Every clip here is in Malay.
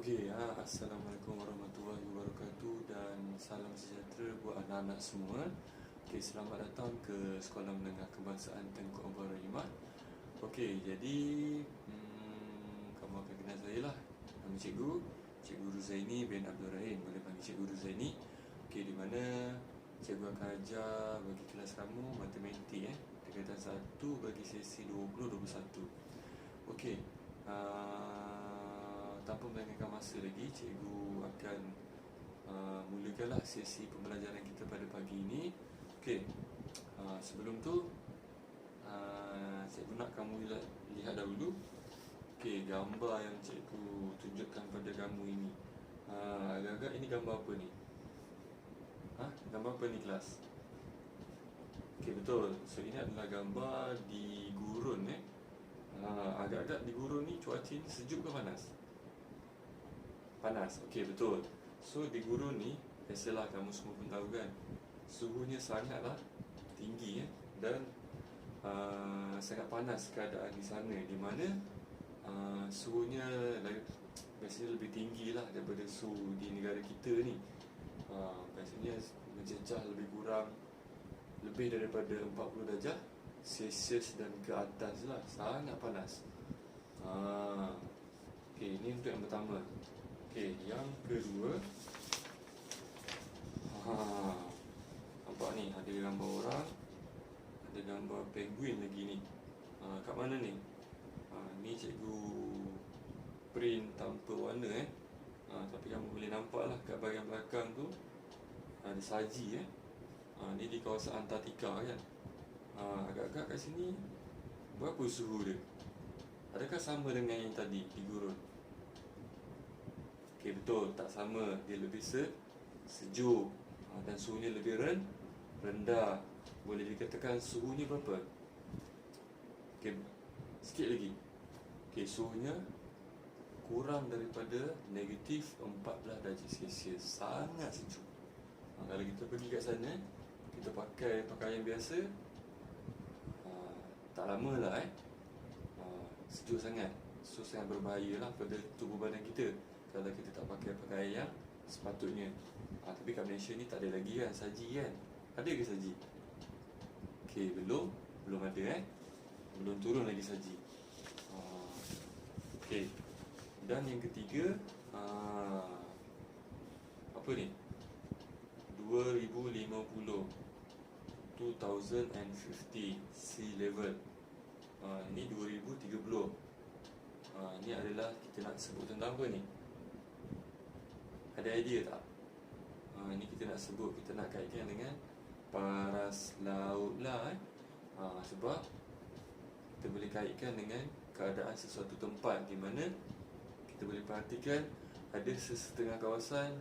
Assalamualaikum warahmatullahi wabarakatuh dan salam sejahtera buat anak-anak semua. Selamat datang ke Sekolah Menengah Kebangsaan Tengku Abang Rahimah. Jadi kamu akan kenal saya lah. Nama Cikgu Ruzaini bin Abdul Rahim. Boleh panggil Cikgu Ruzaini. Di mana cikgu akan ajar bagi kelas kamu matematik tingkatan 1 bagi sesi 20-21. Tanpa melengahkan masa lagi, cikgu akan mulakanlah sesi pembelajaran kita pada pagi ini. Sebelum tu cikgu nak kamu lihat dahulu gambar yang cikgu tunjukkan pada kamu ini. Agak-agak ini gambar apa ni? Gambar apa ni kelas? Betul. So ini adalah gambar di gurun. Agak-agak di gurun ni cuaca ni sejuk ke panas? Panas. Betul. So di gurun ni, biasalah kamu semua pun tahu kan, suhunya sangatlah tinggi dan sangat panas keadaan di sana, di mana suhunya biasanya lebih tinggi lah daripada suhu di negara kita ni. Biasanya menjejah lebih daripada 40 darjah Celsius dan ke atas lah. Sangat panas. Ini untuk yang pertama. Yang kedua, nampak ni ada gambar orang, ada gambar penguin lagi ni. Kat mana ni? Ni cikgu print tanpa warna tapi kamu boleh nampak lah kat bahagian belakang tu ada saji. Ni di kawasan Antartika kan. Agak-agak kat sini berapa suhu dia? Adakah sama dengan yang tadi di gurun? Betul, tak sama. Dia lebih sejuk dan suhunya lebih rendah. Boleh dikatakan suhunya berapa? Sikit lagi. Suhunya kurang daripada negatif 14 darjah Celsius. Sangat sejuk. Kalau kita pergi kat sana, kita pakai pakaian biasa, tak lama lah sejuk sangat. So sangat berbahaya lah pada tubuh badan kita kalau kita tak pakai pakaian yang sepatutnya. Tapi kat Malaysia ni tak ada lagi kan saji kan? Ada ke saji? Belum ada belum turun lagi saji. Dan yang ketiga, apa ni? 2050 sea level. Ini 2030. Ini adalah kita nak sebut tentang apa ni? Ada idea tak? Ini kita nak sebut, kita nak kaitkan dengan paras laut lah sebab kita boleh kaitkan dengan keadaan sesuatu tempat di mana kita boleh perhatikan ada sesetengah kawasan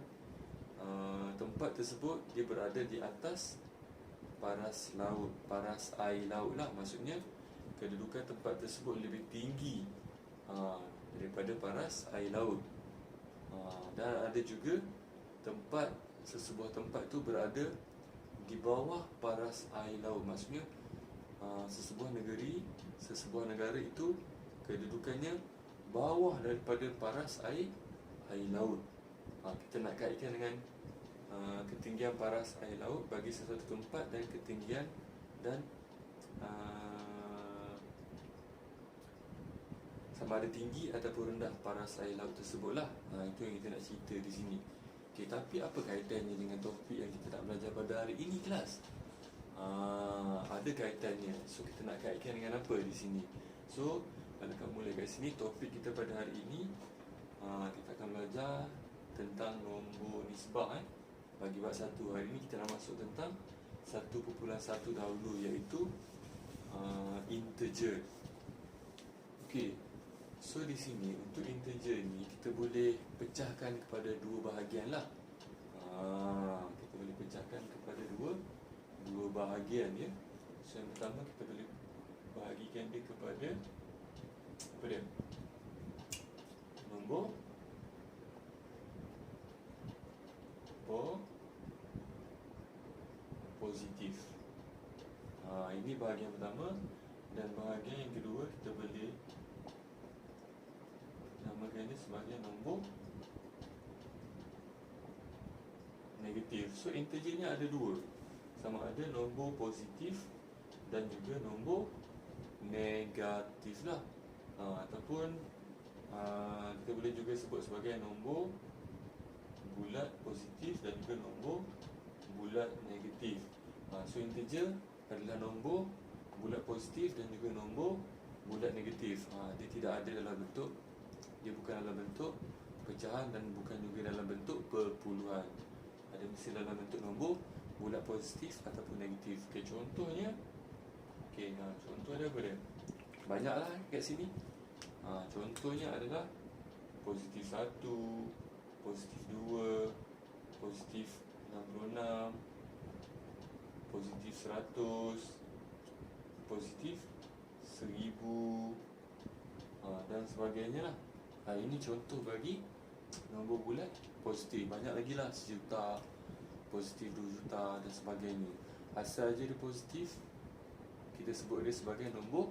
tempat tersebut dia berada di atas paras laut, paras air laut lah. Maksudnya kedudukan tempat tersebut lebih tinggi daripada paras air laut. Dan ada juga sesebuah tempat tu berada di bawah paras air laut. Maksudnya sesebuah negara itu kedudukannya bawah daripada paras air laut. Kita nak kaitkan dengan ketinggian paras air laut bagi sesuatu tempat dan ketinggian dan sama ada tinggi ataupun rendah paras air laut tersebut lah. Itu yang kita nak cerita di sini. Tapi apa kaitannya dengan topik yang kita nak belajar pada hari ini kelas? Ada kaitannya. So kita nak kaitkan dengan apa di sini? So kalau kamu mulai kat sini, topik kita pada hari ini kita akan belajar tentang nombor nisbah bagi bab 1. Hari ini kita nak masuk tentang 1.1 dahulu, iaitu integer. So di sini untuk integer ni kita boleh pecahkan kepada dua bahagian lah. Kita boleh pecahkan kepada dua bahagian ya. So yang pertama kita boleh bahagikan dia kepada apa dia? Nombor positif. Ini bahagian pertama. Dan bahagian yang kedua kita boleh namakan dia sebagai nombor negatif. So integer ni ada dua, sama ada nombor positif dan juga nombor negatif lah. Ataupun kita boleh juga sebut sebagai nombor bulat positif dan juga nombor bulat negatif. So integer adalah nombor bulat positif dan juga nombor bulat negatif. Dia tidak ada dalam bentuk, dia bukan dalam bentuk pecahan dan bukan juga dalam bentuk perpuluhan. Ada mesti dalam bentuk nombor bulat positif ataupun negatif. Contohnya contoh ada apa dia? Banyaklah kat sini. Contohnya adalah positif 1, positif 2, positif 66, positif 100, positif 1000, dan sebagainya lah. Ini contoh bagi nombor bulat positif. Banyak lagi lah, 1 juta, positif 2 juta dan sebagainya. Asal je dia positif, kita sebut dia sebagai nombor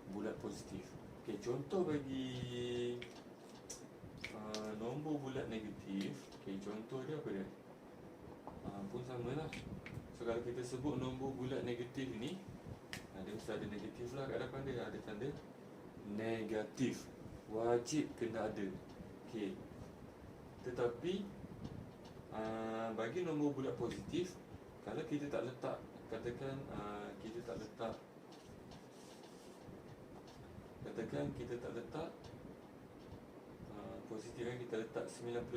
bulat positif. Contoh bagi nombor bulat negatif. Contoh dia apa dia? Pun sama lah. So kalau kita sebut nombor bulat negatif ni, dia mesti ada negatif lah kat depan dia. Ada tanda negatif, wajib kena ada. Tetapi bagi nombor bulat positif, kalau kita tak letak, katakan kita tak letak positif kan, kita letak 99.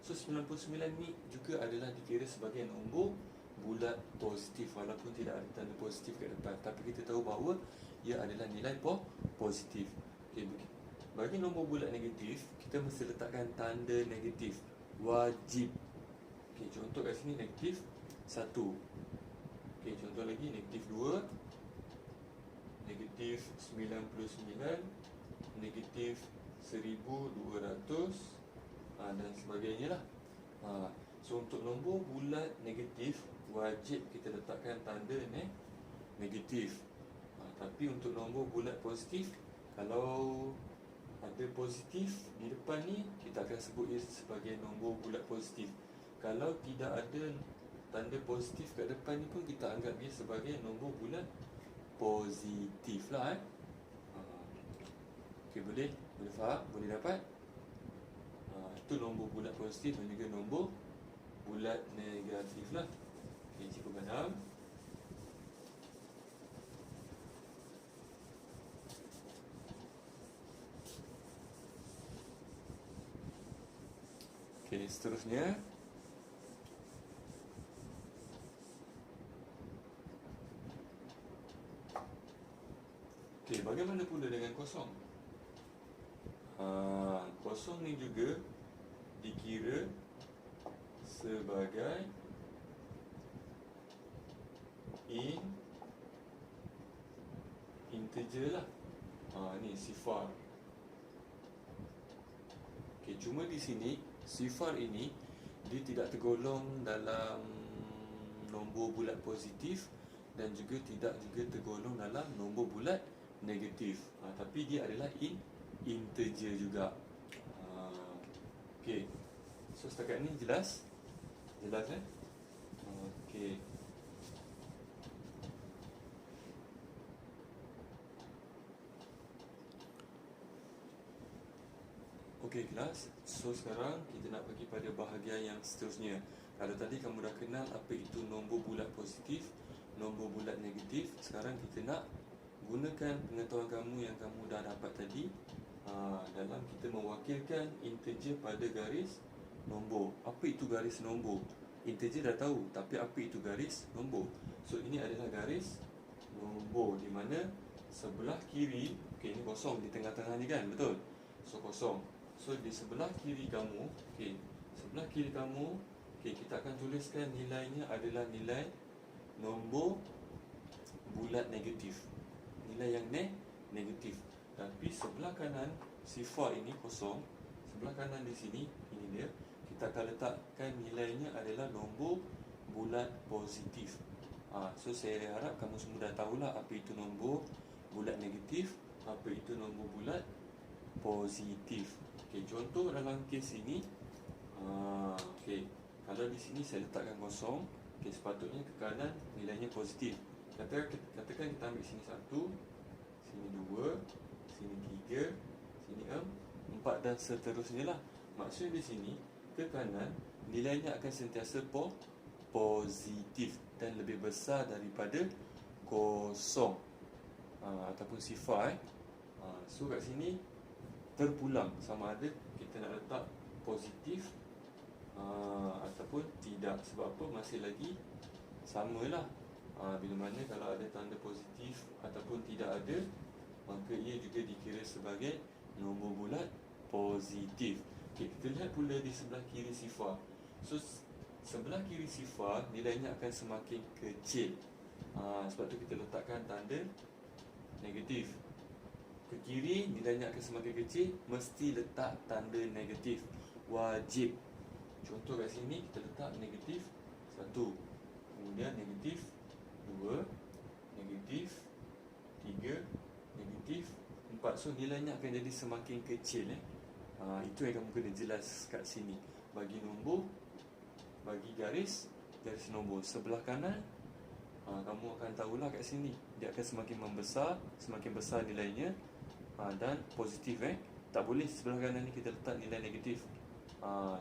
So 99 ni juga adalah dikira sebagai nombor bulat positif walaupun tidak ada tanda positif kat depan, tapi kita tahu bahawa ia adalah nilai positif. Bagi nombor bulat negatif, kita mesti letakkan tanda negatif, wajib. Contoh kat sini negatif 1. Contoh lagi negatif 2, negatif 99, negatif 1200, dan sebagainya lah. So untuk nombor bulat negatif, wajib kita letakkan tanda negatif. Tapi untuk nombor bulat positif, kalau ada positif di depan ni, kita akan sebut ia sebagai nombor bulat positif. Kalau tidak ada tanda positif kat depan ni pun, kita anggap dia sebagai nombor bulat positif lah. Boleh faham? Boleh dapat? Itu nombor bulat positif dan juga nombor bulat negatif lah. Cikgu padam. Seterusnya, bagaimana pula dengan kosong? Kosong ni juga dikira sebagai integer lah. Ni sifar. Cuma di sini sifar ini dia tidak tergolong dalam nombor bulat positif dan juga tidak juga tergolong dalam nombor bulat negatif. Tapi dia adalah integer juga. So setakat ni jelas? Jelas kelas. So sekarang kita nak pergi pada bahagian yang seterusnya. Kalau tadi kamu dah kenal apa itu nombor bulat positif, nombor bulat negatif, sekarang kita nak gunakan pengetahuan kamu yang kamu dah dapat tadi dalam kita mewakilkan integer pada garis nombor. Apa itu garis nombor? Integer dah tahu, tapi apa itu garis nombor? So ini adalah garis nombor di mana sebelah kiri, ini kosong di tengah-tengah ni kan, betul? So kosong. So di sebelah kiri kamu, sebelah kiri kamu, kita akan tuliskan nilainya adalah nilai nombor bulat negatif. Nilai yang negatif. Tapi sebelah kanan sifar ini kosong, sebelah kanan di sini, ini dia, kita akan letakkan nilainya adalah nombor bulat positif. So saya harap kamu semua dah tahulah apa itu nombor bulat negatif, apa itu nombor bulat positif. Contoh dalam kes ini, Kalau di sini saya letakkan kosong, sepatutnya ke kanan nilainya positif. Katakan kita ambil sini 1, sini 2, sini 3, sini 4 dan seterusnya lah. Maksudnya di sini ke kanan nilainya akan sentiasa positif dan lebih besar daripada kosong, ataupun sifar. So kat sini terpulang sama ada kita nak letak positif ataupun tidak. Sebab apa? Masih lagi samalah. Bila mana kalau ada tanda positif ataupun tidak ada, maka ia juga dikira sebagai nombor bulat positif. Kita lihat pula di sebelah kiri sifar. So sebelah kiri sifar nilainya akan semakin kecil. Sebab tu kita letakkan tanda negatif. Ke kiri nilainya akan semakin kecil, mesti letak tanda negatif, wajib. Contoh kat sini kita letak negatif 1, kemudian negatif 2, negatif 3, negatif 4. So nilainya akan jadi semakin kecil. Itu yang kamu kena jelas kat sini. Bagi nombor, bagi garis nombor sebelah kanan, kamu akan tahulah kat sini dia akan semakin besar nilainya, dan positif. Tak boleh sebelah kanan ni kita letak nilai negatif.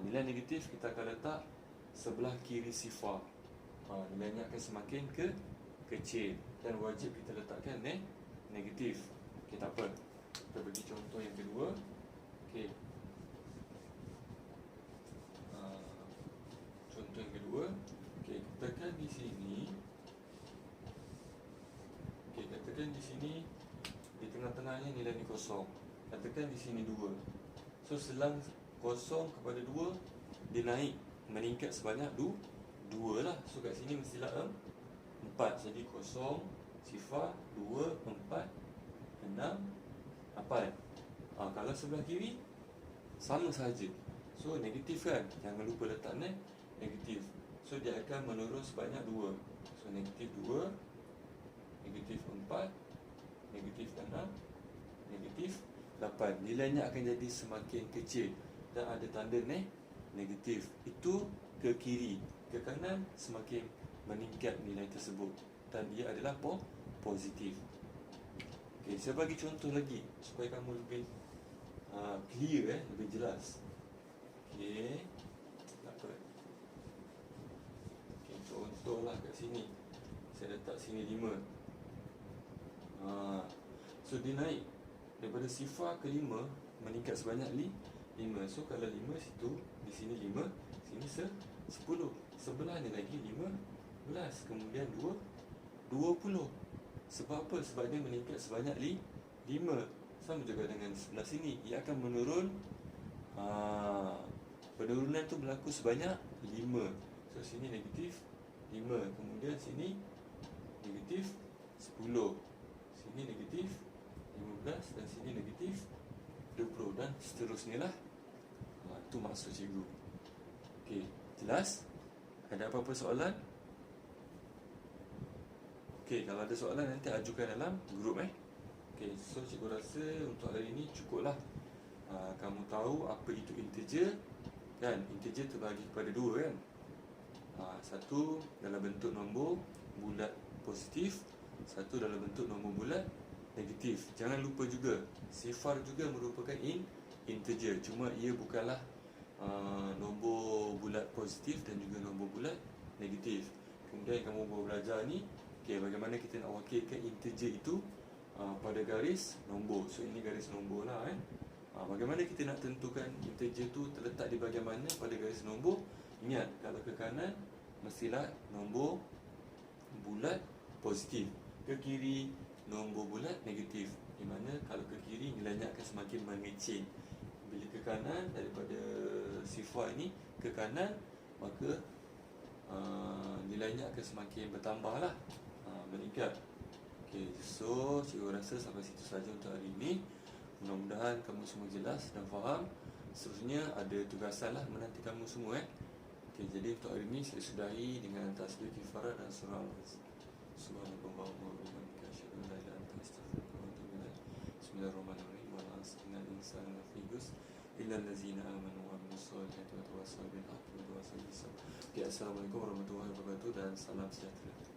Nilai negatif kita akan letak sebelah kiri sifar. Nilainya akan semakin kecil dan wajib kita letakkan negatif. Okey, tak apa. Kita bagi contoh yang kedua. Okey. Contoh yang kedua. Okey, katakan di sini. Okey, katakan di sini di tengah-tengahnya nilai ni kosong. Katakan di sini 2. So selang kosong kepada 2, dia naik, meningkat sebanyak 2 lah. So kat sini mestilah 4. Jadi kosong, sifar, 2, 4, 6, 8. Kalau sebelah kiri sama saja. So negatif kan, jangan lupa letak negatif. So dia akan menurun sebanyak 2. So negatif 2, negatif 4, negatif 6, negatif 8. Nilainya akan jadi semakin kecil dan ada tanda negatif. Itu ke kiri. Ke kanan semakin meningkat nilai tersebut dan dia adalah positif. Okey, saya bagi contoh lagi supaya kamu lebih clear, lebih jelas. Okey, tak apa. Okey, contohlah kat sini. Saya letak sini 5. So dia naik daripada sifar ke 5, meningkat sebanyak 5. So kalau 5 situ, di sini 5, sini 10. Sebelah ni lagi 15, kemudian 20. Sebab apa? Sebab dia meningkat sebanyak 5. Sama juga dengan sebelah sini, ia akan menurun. Penurunan tu berlaku sebanyak 5. So sini negatif 5, kemudian sini negatif 10, sini negatif 15, dan sini negatif 20, dan seterusnya lah. Itu maksud cikgu. Okey, jelas? Ada apa-apa soalan? Okey, kalau ada soalan nanti ajukan dalam grup. Okey, so cikgu rasa untuk hari ini cukuplah. Kamu tahu apa itu integer, kan? Integer terbagi kepada 2, kan? Satu dalam bentuk nombor bulat positif, satu dalam bentuk nombor bulat negatif. Jangan lupa juga, sifar juga merupakan integer, cuma ia bukanlah nombor bulat positif dan juga nombor bulat negatif. Kemudian kamu baru belajar ni, bagaimana kita nak wakilkan integer itu pada garis nombor. So ini garis nombor lah. Bagaimana kita nak tentukan integer tu terletak di bahagian mana pada garis nombor? Ingat, kalau ke kanan mestilah nombor bulat positif, ke kiri nombor bulat negatif. Di mana kalau ke kiri nilainya akan semakin mengecil. Bila ke kanan daripada sifar ini ke kanan, maka nilainya akan semakin bertambah lah, meningkat. Okey, so cikgu rasa sampai situ saja untuk hari ini. Mudah-mudahan kamu semua jelas dan faham. Seterusnya ada tugasan lah menanti kamu semua. Okey, jadi untuk hari ini saya sudahi dengan tasbih kifarah dan surah Al-Fatiha. Subhanallah. Bismillahirrahmanirrahim. Wal 'asri innal insana lafi khusr illal ladzina amanu wa amilus solihati wa tawassaw bil haqqi wa tawassaw bis sabr. Okay, assalamualaikum warahmatullahi wabarakatuh dan salam sejahtera.